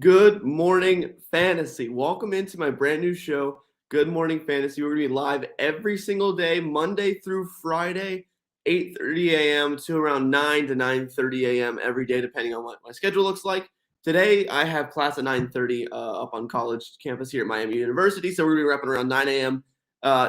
Good morning, fantasy. Welcome into my brand new show, Good Morning Fantasy. We're going to be live every single day, Monday through Friday, 8:30 a.m. to around 9 to 9:30 a.m. every day, depending on what my schedule looks like. Today, I have class at 9:30 up on college campus here at Miami University, so we're going to be wrapping around 9 a.m.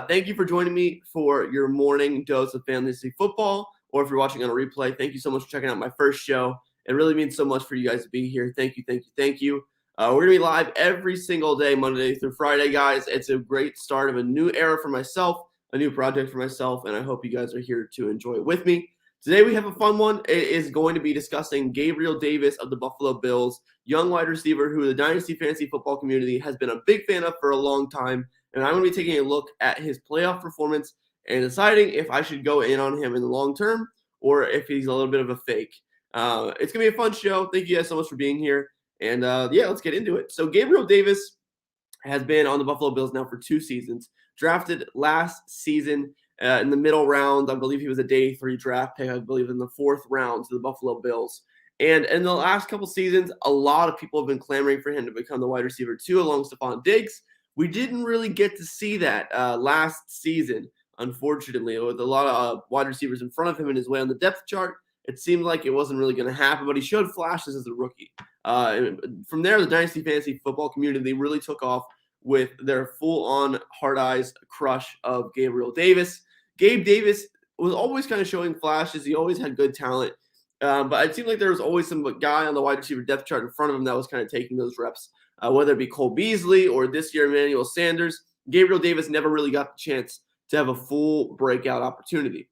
Thank you for joining me for your morning dose of fantasy football, or if you're watching on a replay, thank you so much for checking out my first show. It really means so much for you guys to be here. Thank you, thank you, thank you. We're going to be live every single day, Monday through Friday, guys. It's a great start of a new era for myself, a new project for myself, and I hope you guys are here to enjoy it with me. Today we have a fun one. It is going to be discussing Gabriel Davis of the Buffalo Bills, young wide receiver who the Dynasty fantasy football community has been a big fan of for a long time. And I'm going to be taking a look at his playoff performance and deciding if I should go in on him in the long term or if he's a little bit of a fake. It's going to be a fun show. Thank you guys so much for being here. And let's get into it. So Gabriel Davis has been on the Buffalo Bills now for 2 seasons. Drafted last season in the middle round. I believe he was a day 3 draft pick, I believe in the 4th round to the Buffalo Bills. And in the last couple seasons, a lot of people have been clamoring for him to become the wide receiver 2 along Stephon Diggs. We didn't really get to see that last season, unfortunately, with a lot of wide receivers in front of him in his way on the depth chart. It seemed like it wasn't really going to happen, but he showed flashes as a rookie. From there, the Dynasty fantasy football community really took off with their full-on hard-eyes crush of Gabriel Davis. Gabe Davis was always kind of showing flashes. He always had good talent. But it seemed like there was always some guy on the wide receiver depth chart in front of him that was kind of taking those reps, whether it be Cole Beasley or this year Emmanuel Sanders. Gabriel Davis never really got the chance to have a full breakout opportunity.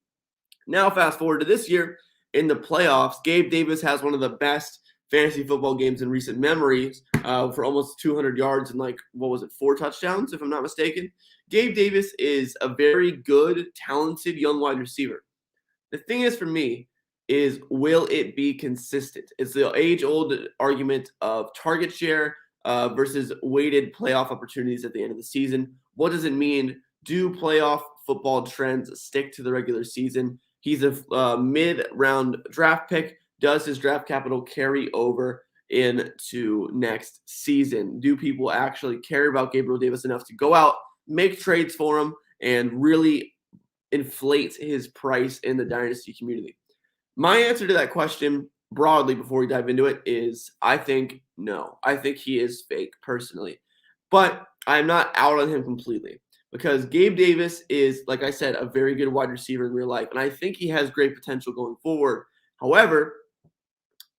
Now, fast forward to this year. In the playoffs, Gabe Davis has one of the best fantasy football games in recent memories for almost 200 yards and 4 touchdowns, if I'm not mistaken. Gabe Davis is a very good, talented young wide receiver. The thing is for me is, will it be consistent? It's the age-old argument of target share versus weighted playoff opportunities at the end of the season. What does it mean? Do playoff football trends stick to the regular season? He's a mid-round draft pick. Does his draft capital carry over into next season? Do people actually care about Gabriel Davis enough to go out, make trades for him, and really inflate his price in the Dynasty community? My answer to that question, broadly, before we dive into it, is I think no. I think he is fake, personally. But I'm not out on him completely. Because Gabe Davis is, like I said, a very good wide receiver in real life. And I think he has great potential going forward. However,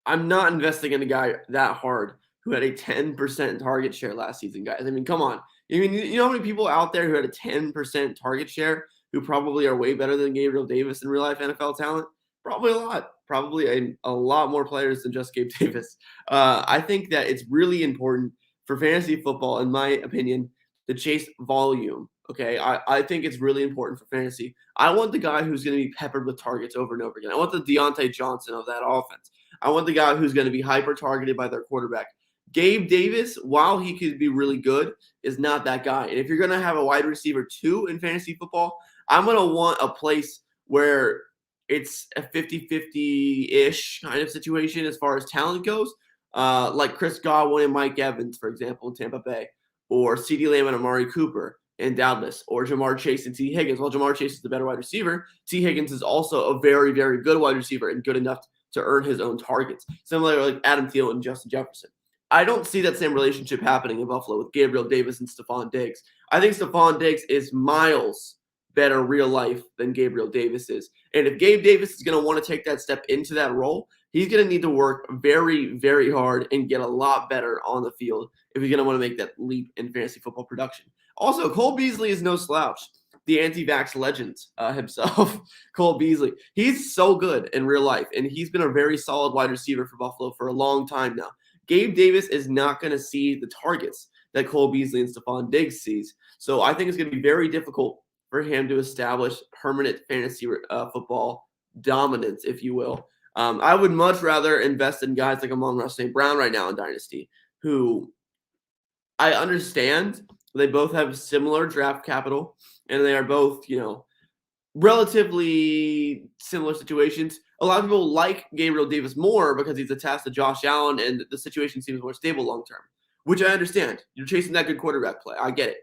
I'm not investing in a guy that hard who had a 10% target share last season, guys. I mean, come on. I mean, you know how many people out there who had a 10% target share who probably are way better than Gabriel Davis in real life NFL talent? Probably a lot. Probably a lot more players than just Gabe Davis. I think that it's really important for fantasy football, in my opinion, to chase volume. Okay, I think it's really important for fantasy. I want the guy who's going to be peppered with targets over and over again. I want the Deontay Johnson of that offense. I want the guy who's going to be hyper-targeted by their quarterback. Gabe Davis, while he could be really good, is not that guy. And if you're going to have a wide receiver 2 in fantasy football, I'm going to want a place where it's a 50-50-ish kind of situation as far as talent goes, like Chris Godwin and Mike Evans, for example, in Tampa Bay, or CeeDee Lamb and Amari Cooper in Dallas, or Jamar Chase and T. Higgins. Well, Jamar Chase is the better wide receiver. T. Higgins is also a very, very good wide receiver and good enough to earn his own targets, similar like Adam Thielen and Justin Jefferson. I don't see that same relationship happening in Buffalo with Gabriel Davis and Stephon Diggs. I think Stephon Diggs is miles better real life than Gabriel Davis is. And if Gabe Davis is going to want to take that step into that role, he's going to need to work very, very hard and get a lot better on the field if he's going to want to make that leap in fantasy football production. Also, Cole Beasley is no slouch. The anti-vax legend himself, Cole Beasley. He's so good in real life, and he's been a very solid wide receiver for Buffalo for a long time now. Gabe Davis is not going to see the targets that Cole Beasley and Stephon Diggs sees. So I think it's going to be very difficult for him to establish permanent fantasy football dominance, if you will. I would much rather invest in guys like Amon-Ra St. Brown right now in Dynasty, who I understand they both have similar draft capital, and they are both, relatively similar situations. A lot of people like Gabriel Davis more because he's attached to Josh Allen and the situation seems more stable long term, which I understand. You're chasing that good quarterback play. I get it.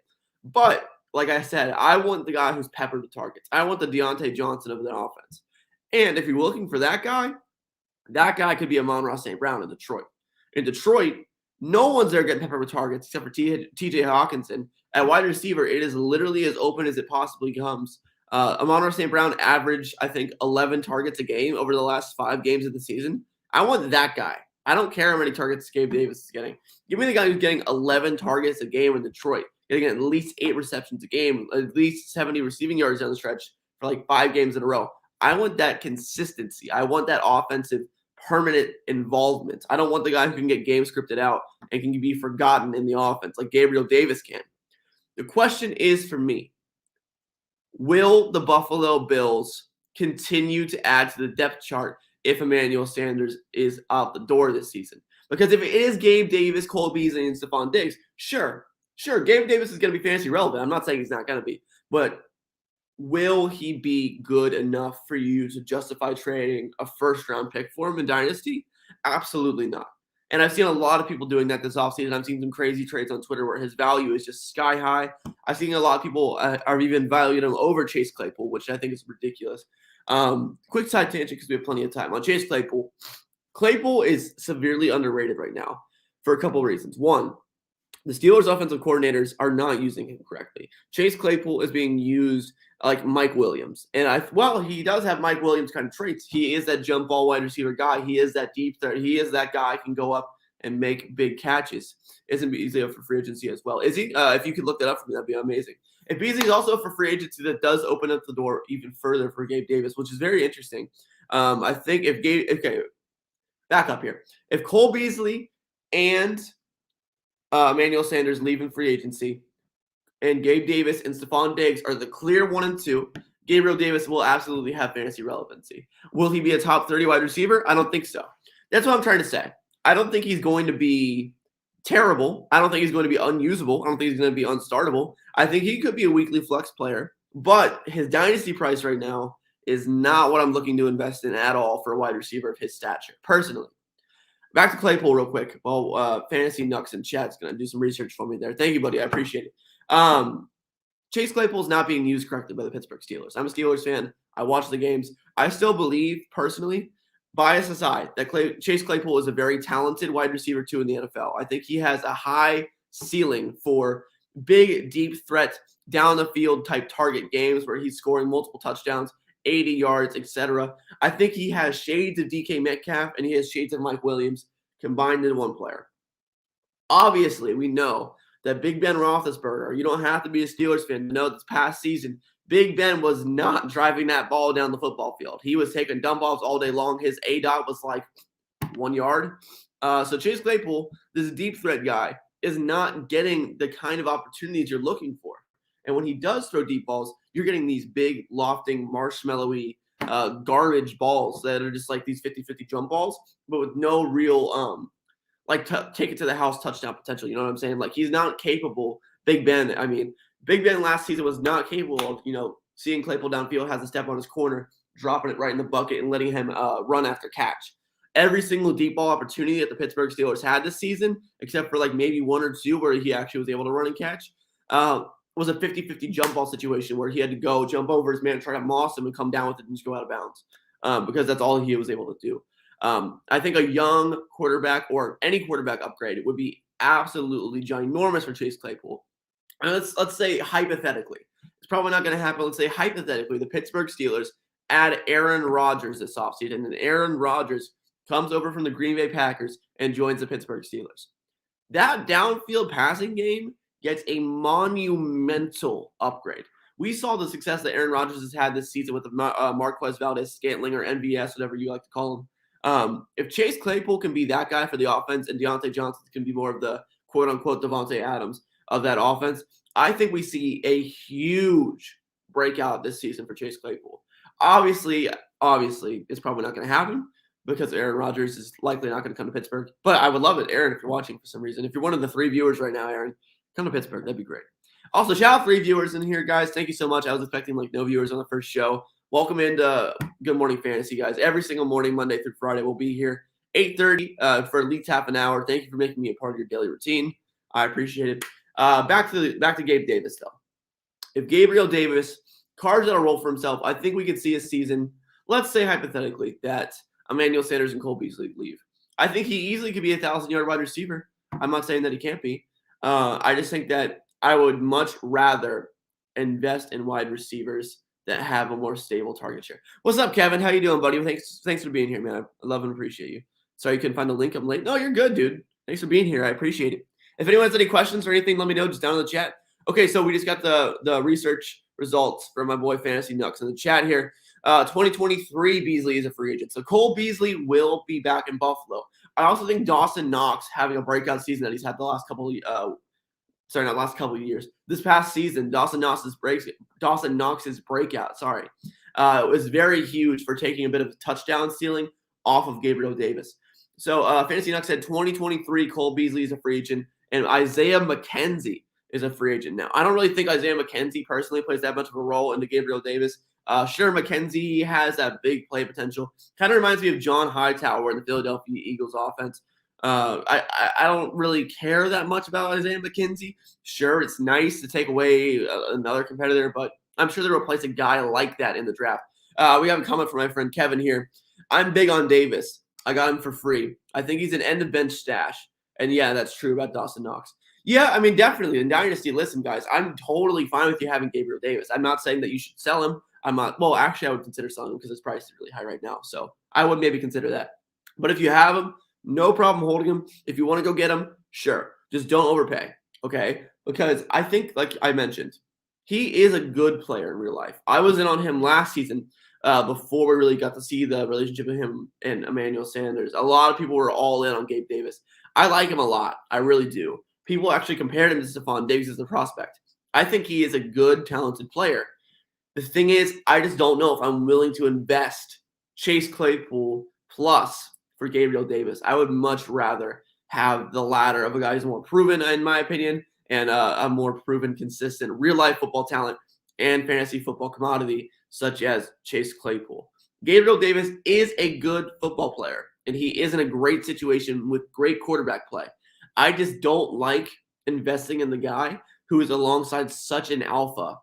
But like I said, I want the guy who's peppered with targets. I want the Deontay Johnson of the offense. And if you're looking for that guy could be Amon-Ra St. Brown in Detroit. In Detroit, no one's there getting peppered with targets except for T.J. Hawkinson. At wide receiver, it is literally as open as it possibly comes. Amon-Ra St. Brown averaged, I think, 11 targets a game over the last 5 games of the season. I want that guy. I don't care how many targets Gabe Davis is getting. Give me the guy who's getting 11 targets a game in Detroit, getting at least 8 receptions a game, at least 70 receiving yards down the stretch for like 5 games in a row. I want that consistency. I want that offensive permanent involvement. I don't want the guy who can get game scripted out and can be forgotten in the offense like Gabriel Davis can. The question is for me, will the Buffalo Bills continue to add to the depth chart if Emmanuel Sanders is out the door this season? Because if it is Gabe Davis, Cole Beasley, and Stephon Diggs, sure, Gabe Davis is going to be fantasy relevant. I'm not saying he's not going to be, but will he be good enough for you to justify trading a first-round pick for him in Dynasty? Absolutely not. And I've seen a lot of people doing that this offseason. I've seen some crazy trades on Twitter where his value is just sky high. I've seen a lot of people are even valuing him over Chase Claypool, which I think is ridiculous. Quick side tangent because we have plenty of time. On Chase Claypool, Claypool is severely underrated right now for a couple of reasons. One, the Steelers' offensive coordinators are not using him correctly. Chase Claypool is being used like Mike Williams. And he does have Mike Williams kind of traits. He is that jump ball wide receiver guy. He is that deep threat. He is that guy who can go up and make big catches. Isn't Beasley up for free agency as well? Is he? If you could look that up for me, that'd be amazing. If Beasley's also up for free agency, that does open up the door even further for Gabe Davis, which is very interesting. I think back up here. If Cole Beasley and Emmanuel Sanders leaving free agency, and Gabe Davis and Stephon Diggs are the clear 1 and 2, Gabriel Davis will absolutely have fantasy relevancy. Will he be a top 30 wide receiver? I don't think so. That's what I'm trying to say. I don't think he's going to be terrible. I don't think he's going to be unusable. I don't think he's going to be unstartable. I think he could be a weekly flex player, but his dynasty price right now is not what I'm looking to invest in at all for a wide receiver of his stature, personally. Back to Claypool real quick. Well, Fantasy Nucks in chat's going to do some research for me there. Thank you, buddy. I appreciate it. Chase Claypool is not being used correctly by the Pittsburgh Steelers. I'm a Steelers fan. I watch the games. I still believe, personally, bias aside, that Chase Claypool is a very talented wide receiver too in the NFL. I think he has a high ceiling for big, deep threat, down the field type target games where he's scoring multiple touchdowns, 80 yards, etc. I think he has shades of DK Metcalf and he has shades of Mike Williams combined in one player. Obviously, we know that Big Ben Roethlisberger, you don't have to be a Steelers fan to know this past season, Big Ben was not driving that ball down the football field. He was taking dump offs all day long. His ADOT was like 1 yard. So Chase Claypool, this deep threat guy, is not getting the kind of opportunities you're looking for. And when he does throw deep balls, you're getting these big, lofting, marshmallowy, garbage balls that are just like these 50-50 jump balls, but with no real take it to the house touchdown potential. You know what I'm saying? Like, he's not capable. Big Ben last season was not capable of, seeing Claypool downfield, has a step on his corner, dropping it right in the bucket and letting him run after catch. Every single deep ball opportunity that the Pittsburgh Steelers had this season, except for like maybe 1 or 2 where he actually was able to run and catch, was a 50-50 jump ball situation where he had to go jump over his man, try to moss him and come down with it and just go out of bounds because that's all he was able to do. I think a young quarterback or any quarterback upgrade would be absolutely ginormous for Chase Claypool. And let's say hypothetically, it's probably not going to happen. Let's say hypothetically, the Pittsburgh Steelers add Aaron Rodgers this offseason, and Aaron Rodgers comes over from the Green Bay Packers and joins the Pittsburgh Steelers. That downfield passing game gets a monumental upgrade. We saw the success that Aaron Rodgers has had this season with Marquez Valdes-Scantling or MVS, whatever you like to call him. If Chase Claypool can be that guy for the offense and Deontay Johnson can be more of the quote-unquote Devontae Adams of that offense, I think we see a huge breakout this season for Chase Claypool. Obviously, it's probably not going to happen because Aaron Rodgers is likely not going to come to Pittsburgh. But I would love it, Aaron, if you're watching for some reason. If you're one of the 3 viewers right now, Aaron, come to Pittsburgh. That'd be great. Also, shout out 3 viewers in here, guys. Thank you so much. I was expecting no viewers on the first show. Welcome into Good Morning Fantasy, guys. Every single morning, Monday through Friday, we'll be here 8:30 for at least half an hour. Thank you for making me a part of your daily routine. I appreciate it. Back to Gabe Davis though. If Gabriel Davis carves out a role for himself, I think we could see a season. Let's say hypothetically that Emmanuel Sanders and Cole Beasley leave. I think he easily could be a 1,000-yard wide receiver. I'm not saying that he can't be. I just think that I would much rather invest in wide receivers that have a more stable target share. What's up, Kevin? How you doing, buddy? Thanks for being here, man. I love and appreciate you. Sorry you couldn't find the link. I'm late. No, you're good, dude. Thanks for being here. I appreciate it. If anyone has any questions or anything, let me know just down in the chat. Okay, so we just got the research results from my boy Fantasy Nux in the chat here. 2023 Beasley is a free agent. So Cole Beasley will be back in Buffalo. I also think Dawson Knox having a breakout season that he's had the last couple of years. This past season, Dawson Knox's breakout, was very huge for taking a bit of a touchdown stealing off of Gabriel Davis. So Fantasy Nux said 2023 Cole Beasley is a free agent, and Isaiah McKenzie is a free agent now. I don't really think Isaiah McKenzie personally plays that much of a role into Gabriel Davis. Sure, McKenzie has that big play potential. Kind of reminds me of John Hightower in the Philadelphia Eagles offense. I don't really care that much about Isaiah McKenzie. Sure, it's nice to take away another competitor, but I'm sure they'll replace a guy like that in the draft. We have a comment from my friend Kevin here. I'm big on Davis. I got him for free. I think he's an end-of-bench stash. And yeah, that's true about Dawson Knox. Yeah, I mean, definitely. In Dynasty, listen, guys, I'm totally fine with you having Gabriel Davis. I'm not saying that you should sell him. I'm not. Well, actually, I would consider selling him because his price is really high right now. So I would maybe consider that. But if you have him, no problem holding him. If you want to go get him, sure. Just don't overpay, okay? Because I think, like I mentioned, he is a good player in real life. I was in on him last season before we really got to see the relationship of him and Emmanuel Sanders. A lot of people were all in on Gabe Davis. I like him a lot. I really do. People actually compared him to Stephon Diggs as a prospect. I think he is a good, talented player. The thing is, I just don't know if I'm willing to invest Chase Claypool plus for Gabriel Davis. I would much rather have the latter of a guy who's more proven, in my opinion, and a more proven, consistent real-life football talent and fantasy football commodity, such as Chase Claypool. Gabriel Davis is a good football player, and he is in a great situation with great quarterback play. I just don't like investing in the guy who is alongside such an alpha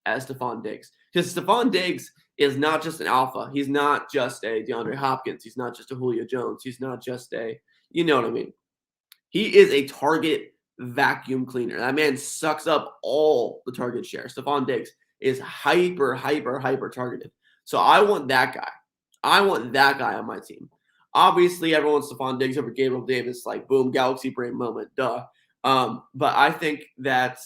as Stephon Diggs. Because Stephon Diggs is not just an alpha. He's not just a DeAndre Hopkins. He's not just a Julio Jones. He's not just a, you know what I mean? He is a target vacuum cleaner. That man sucks up all the target share. Stephon Diggs is hyper targeted. So I want that guy. I want that guy on my team. Obviously, everyone wants Stephon Diggs over Gabriel Davis, like boom, galaxy brain moment, duh. But I think that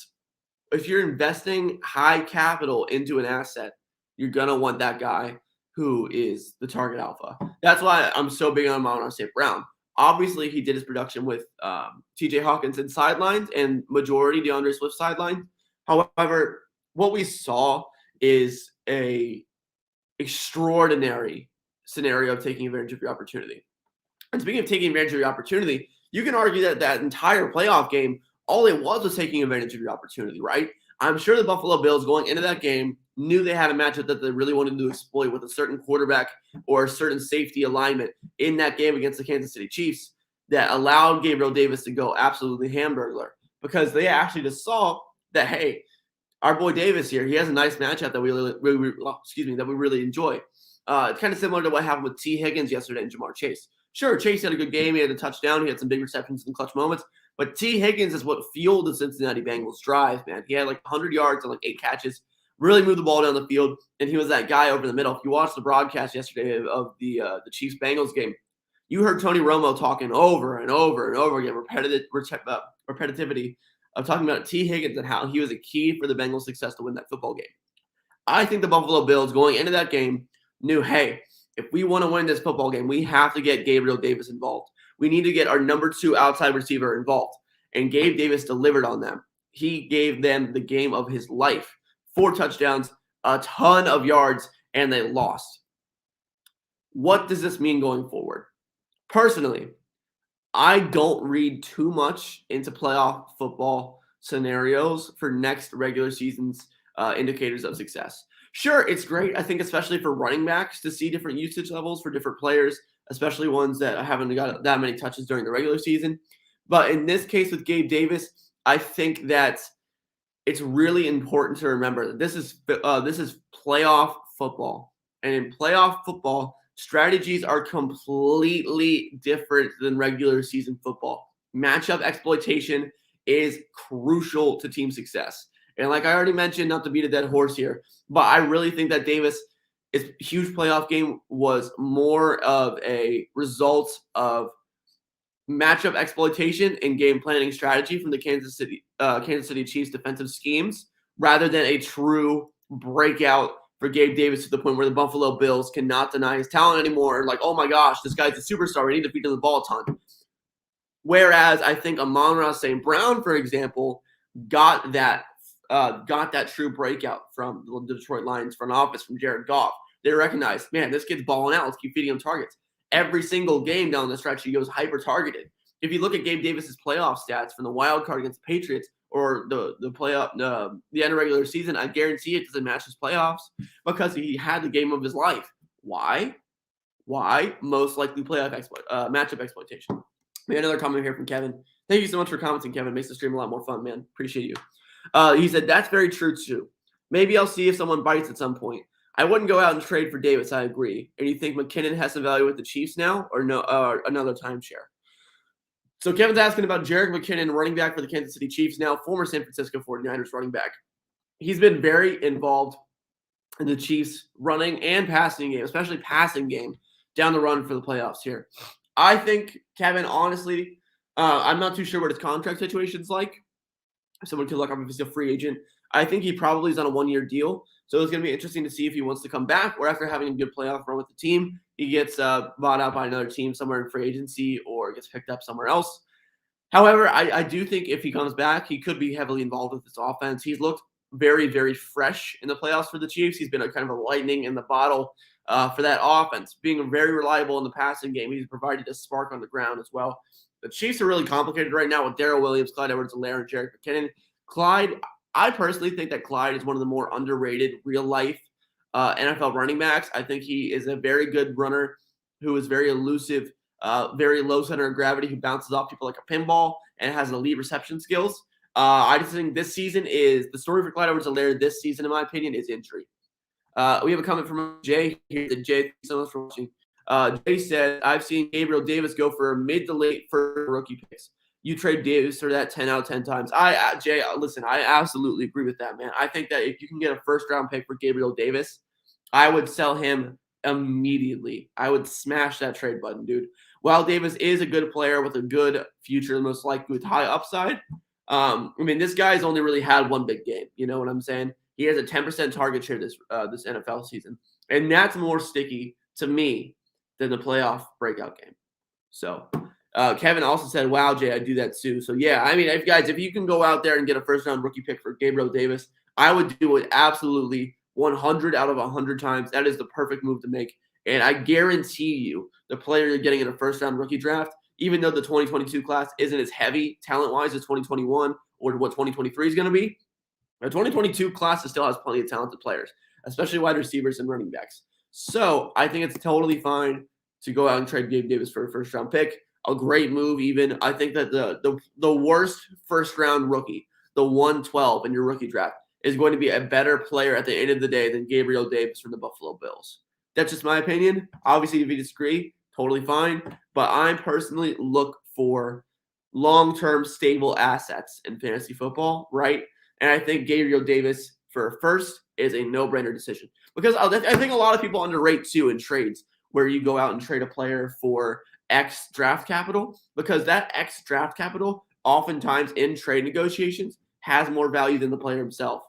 if you're investing high capital into an asset, you're going to want that guy who is the target alpha. That's why I'm so big on Amon-Ra St. Brown. Obviously, he did his production with TJ Hawkinson sidelines and majority DeAndre Swift sidelines. However, what we saw is a extraordinary scenario of taking advantage of your opportunity. And speaking of taking advantage of your opportunity, you can argue that that entire playoff game, all it was taking advantage of your opportunity, right? I'm sure the Buffalo Bills going into that game knew they had a matchup that they really wanted to exploit with a certain quarterback or a certain safety alignment in that game against the Kansas City Chiefs that allowed Gabriel Davis to go absolutely hamburglar because they actually just saw that, hey, our boy Davis here, he has a nice matchup that we really enjoy. It's kind of similar to what happened with T. Higgins yesterday and Jamar Chase. Sure, Chase had a good game. He had a touchdown. He had some big receptions and clutch moments. But T. Higgins is what fueled the Cincinnati Bengals drive, man. He had like 100 yards and like 8 catches, really moved the ball down the field, and he was that guy over the middle. If you watched the broadcast yesterday of the Chiefs-Bengals game, you heard Tony Romo talking over and over and over again, repetitivity of talking about T. Higgins and how he was a key for the Bengals' success to win that football game. I think the Buffalo Bills going into that game knew, hey, if we want to win this football game, we have to get Gabriel Davis involved. We need to get our number 2 outside receiver involved. And Gabe Davis delivered on them. He gave them the game of his life. 4 touchdowns, a ton of yards, and they lost. What does this mean going forward? Personally, I don't read too much into playoff football scenarios for next regular season's indicators of success. Sure, it's great. I think especially for running backs to see different usage levels for different players, especially ones that haven't got that many touches during the regular season. But in this case with Gabe Davis, I think that it's really important to remember that this is playoff football, and in playoff football, strategies are completely different than regular season football. Matchup exploitation is crucial to team success. And like I already mentioned, not to beat a dead horse here, but I really think that Davis' huge playoff game was more of a result of matchup exploitation and game planning strategy from the Kansas City Chiefs defensive schemes, rather than a true breakout for Gabe Davis to the point where the Buffalo Bills cannot deny his talent anymore. Like, oh my gosh, this guy's a superstar. We need to feed him the ball a ton. Whereas I think Amon-Ra St. Brown, for example, got that true breakout from the Detroit Lions front office, from Jared Goff. They recognized, man, this kid's balling out. Let's keep feeding him targets. Every single game down the stretch, he goes hyper targeted. If you look at Gabe Davis's playoff stats from the wild card against the Patriots or the end of regular season, I guarantee it doesn't match his playoffs because he had the game of his life. Why? Most likely matchup exploitation. We had another comment here from Kevin. Thank you so much for commenting, Kevin. Makes the stream a lot more fun, man. Appreciate you. He said, that's very true, too. Maybe I'll see if someone bites at some point. I wouldn't go out and trade for Davis, I agree. And you think McKinnon has some value with the Chiefs now or no? Another timeshare? So Kevin's asking about Jerick McKinnon, running back for the Kansas City Chiefs, now former San Francisco 49ers running back. He's been very involved in the Chiefs' running and passing game, especially passing game, down the run for the playoffs here. I think, Kevin, honestly, I'm not too sure what his contract situation's like. Someone could look up if he's a free agent. I think he probably is on a one-year deal. So it's going to be interesting to see if he wants to come back or after having a good playoff run with the team, he gets bought out by another team somewhere in free agency or gets picked up somewhere else. However, I do think if he comes back, he could be heavily involved with this offense. He's looked very, very fresh in the playoffs for the Chiefs. He's been a kind of a lightning in the bottle for that offense, being very reliable in the passing game. He's provided a spark on the ground as well. The Chiefs are really complicated right now with Darrell Williams, Clyde Edwards-Helaire, and Jerick McKinnon. I personally think that Clyde is one of the more underrated real-life NFL running backs. I think he is a very good runner who is very elusive, very low center of gravity, who bounces off people like a pinball and has elite reception skills. I just think this season is the story for Clyde Edwards-Helaire this season, in my opinion, is injury. We have a comment from Jay here. Jay, thank you so much for watching. Jay said, I've seen Gabriel Davis go for mid to late for rookie picks. You trade Davis for that 10 out of 10 times. Jay, listen, I absolutely agree with that, man. I think that if you can get a first-round pick for Gabriel Davis, I would sell him immediately. I would smash that trade button, dude. While Davis is a good player with a good future, most likely with high upside, I mean, this guy's only really had one big game. You know what I'm saying? He has a 10% target share this NFL season, and that's more sticky to me than the playoff breakout game. So Kevin also said, wow, Jay, I do that too. So, yeah, I mean, if you can go out there and get a first-round rookie pick for Gabriel Davis, I would do it absolutely 100 out of 100 times. That is the perfect move to make. And I guarantee you the player you're getting in a first-round rookie draft, even though the 2022 class isn't as heavy talent-wise as 2021 or what 2023 is going to be, the 2022 class still has plenty of talented players, especially wide receivers and running backs. So I think it's totally fine to go out and trade Gabe Davis for a first-round pick. A great move even. I think that the worst first-round rookie, the 112 in your rookie draft, is going to be a better player at the end of the day than Gabriel Davis from the Buffalo Bills. That's just my opinion. Obviously, if you disagree, totally fine. But I personally look for long-term stable assets in fantasy football, right? And I think Gabriel Davis for a first is a no-brainer decision. Because I think a lot of people underrate, too, in trades where you go out and trade a player for X draft capital, because that X draft capital oftentimes in trade negotiations has more value than the player himself.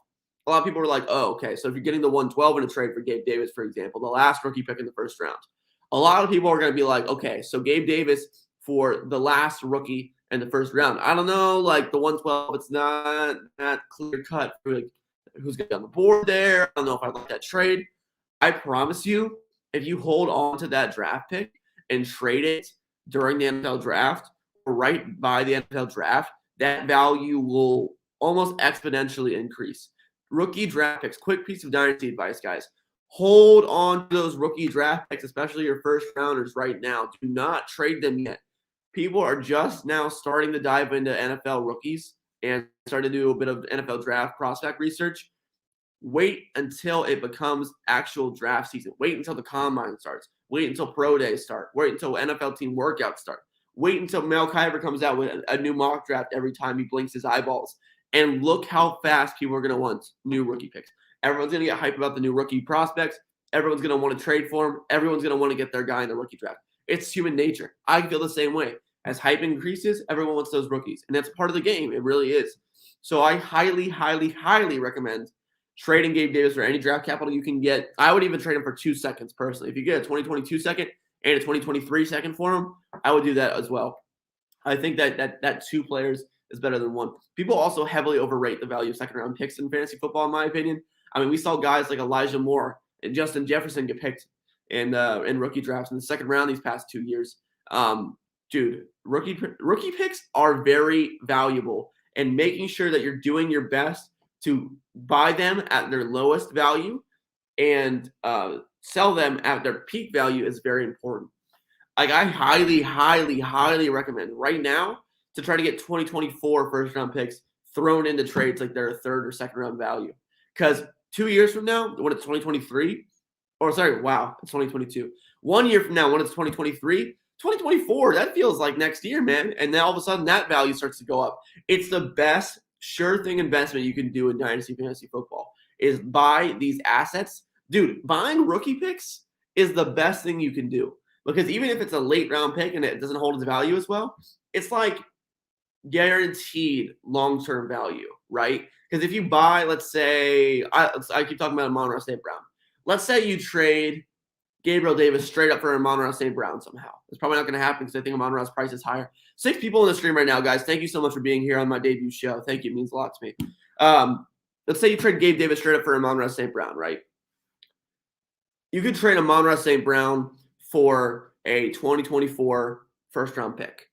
A lot of people are like, oh, okay, so if you're getting the 112 in a trade for Gabe Davis, for example, the last rookie pick in the first round, a lot of people are going to be like, okay, so Gabe Davis for the last rookie in the first round. I don't know, like the 112, it's not that clear cut for like who's going to be on the board there. I don't know if I like that trade. I promise you, if you hold on to that draft pick and trade it during the NFL draft or right by the NFL draft, that value will almost exponentially increase. rookie draft picks. Quick piece of Dynasty advice, guys. Hold on to those rookie draft picks, especially your first rounders right now. Do not trade them yet. People are just now starting to dive into NFL rookies and starting to do a bit of NFL draft prospect research. Wait until it becomes actual draft season. Wait until the combine starts. Wait until pro days start. Wait until NFL team workouts start. Wait until Mel Kiper comes out with a new mock draft every time he blinks his eyeballs. And look how fast people are going to want new rookie picks. Everyone's going to get hyped about the new rookie prospects. Everyone's going to want to trade for them. Everyone's going to want to get their guy in the rookie draft. It's human nature. I feel the same way. As hype increases, everyone wants those rookies. And that's part of the game. It really is. So I highly, highly, highly recommend trading Gabe Davis for any draft capital you can get. I would even trade him for 2 seconds personally. If you get a 2022 second and a 2023 second for him, I would do that as well. I think that 2 players is better than 1. People also heavily overrate the value of second-round picks in fantasy football, in my opinion. I mean, we saw guys like Elijah Moore and Justin Jefferson get picked in rookie drafts in the second round these past 2 years. Dude, rookie picks are very valuable, and making sure that you're doing your best to buy them at their lowest value and sell them at their peak value is very important. Like, I highly, highly, highly recommend right now to try to get 2024 first-round picks thrown into trades like they're a third or second-round value. Because 2 years from now, when it's 2023, or sorry, wow, it's 2022. 1 year from now, when it's 2023, 2024, that feels like next year, man. And then all of a sudden, that value starts to go up. It's the best sure thing investment you can do in Dynasty Fantasy Football is buy these assets. Dude, buying rookie picks is the best thing you can do. Because even if it's a late round pick and it doesn't hold its value as well, it's like guaranteed long-term value, right? Because if you buy, let's say, I keep talking about Amon-Ra St. Brown. Let's say you trade Gabriel Davis straight up for Amon-Ra St. Brown somehow. It's probably not going to happen because I think Amon-Ra's price is higher. 6 people in the stream right now, guys. Thank you so much for being here on my debut show. Thank you. It means a lot to me. Let's say you trade Gabe Davis straight up for Amon-Ra St. Brown, right? You could trade Amon-Ra St. Brown for a 2024 first-round pick.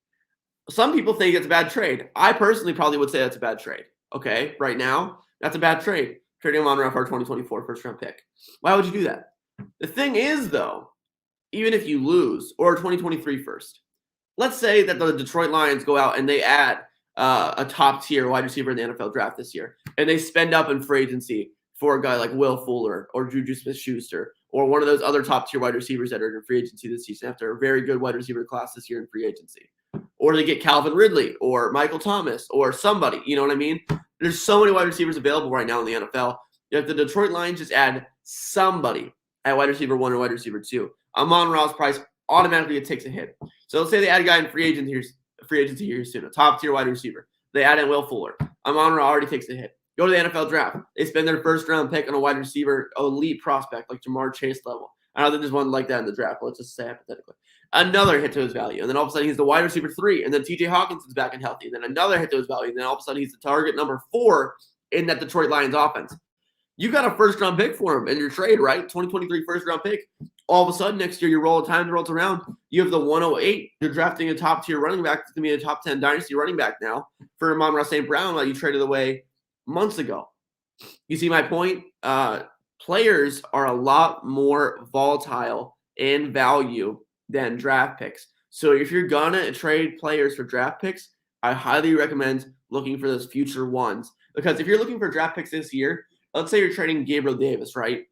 Some people think it's a bad trade. I personally probably would say that's a bad trade. Okay, right now, that's a bad trade. Trading Amon-Ra for a 2024 first-round pick. Why would you do that? The thing is, though, even if you lose, or 2023 first, let's say that the Detroit Lions go out and they add a top-tier wide receiver in the NFL draft this year, and they spend up in free agency for a guy like Will Fuller or Juju Smith-Schuster or one of those other top-tier wide receivers that are in free agency this season after a very good wide receiver class this year in free agency. Or they get Calvin Ridley or Michael Thomas or somebody, you know what I mean? There's so many wide receivers available right now in the NFL. If the Detroit Lions just add somebody at wide receiver 1 or wide receiver 2, Amon-Ra's price automatically takes a hit. So let's say they add a guy in free agency here soon, a top-tier wide receiver. They add in Will Fuller. Amon-Ra already takes a hit. Go to the NFL draft. They spend their first-round pick on a wide receiver, elite prospect like Jamar Chase level. I don't think there's one like that in the draft, but let's just say hypothetically. Another hit to his value. And then all of a sudden he's the wide receiver 3. And then TJ Hawkinson's back and healthy. And then another hit to his value. And then all of a sudden he's the target number 4 in that Detroit Lions offense. You got a first-round pick for him in your trade, right? 2023 first-round pick. All of a sudden next year you roll time rolls around. You have the 108. You're drafting a top-tier running back. It's going to be a top 10 dynasty running back now for Amon-Ra St. Brown that you traded away months ago. You see my point? Players are a lot more volatile in value than draft picks. So if you're going to trade players for draft picks, I highly recommend looking for those future ones. Because if you're looking for draft picks this year, let's say you're trading Gabriel Davis, right?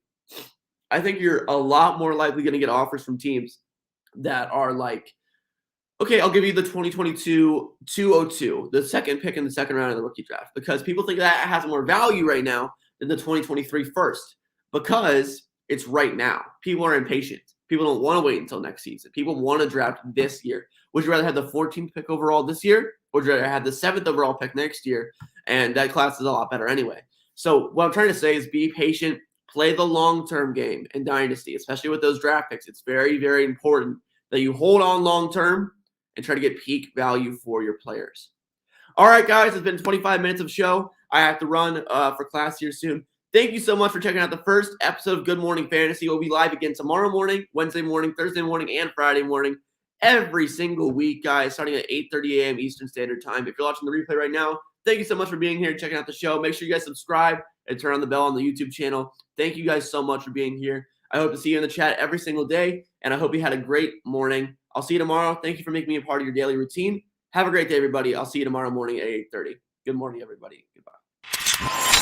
I think you're a lot more likely going to get offers from teams that are like, okay, I'll give you the 2022 202, the second pick in the second round of the rookie draft, because people think that has more value right now than the 2023 first, because it's right now. People are impatient. People don't want to wait until next season. People want to draft this year. Would you rather have the 14th pick overall this year, or would you rather have the 7th overall pick next year? And that class is a lot better anyway. So what I'm trying to say is be patient, play the long-term game in Dynasty, especially with those draft picks. It's very, very important that you hold on long-term and try to get peak value for your players. All right, guys, it's been 25 minutes of show. I have to run for class here soon. Thank you so much for checking out the first episode of Good Morning Fantasy. We'll be live again tomorrow morning, Wednesday morning, Thursday morning, and Friday morning every single week, guys, starting at 8:30 a.m. Eastern Standard Time. If you're watching the replay right now, thank you so much for being here and checking out the show. Make sure you guys subscribe, and turn on the bell on the YouTube channel. Thank you guys so much for being here. I hope to see you in the chat every single day, and I hope you had a great morning. I'll see you tomorrow. Thank you for making me a part of your daily routine. Have a great day, everybody. I'll see you tomorrow morning at 8:30. Good morning, everybody. Goodbye.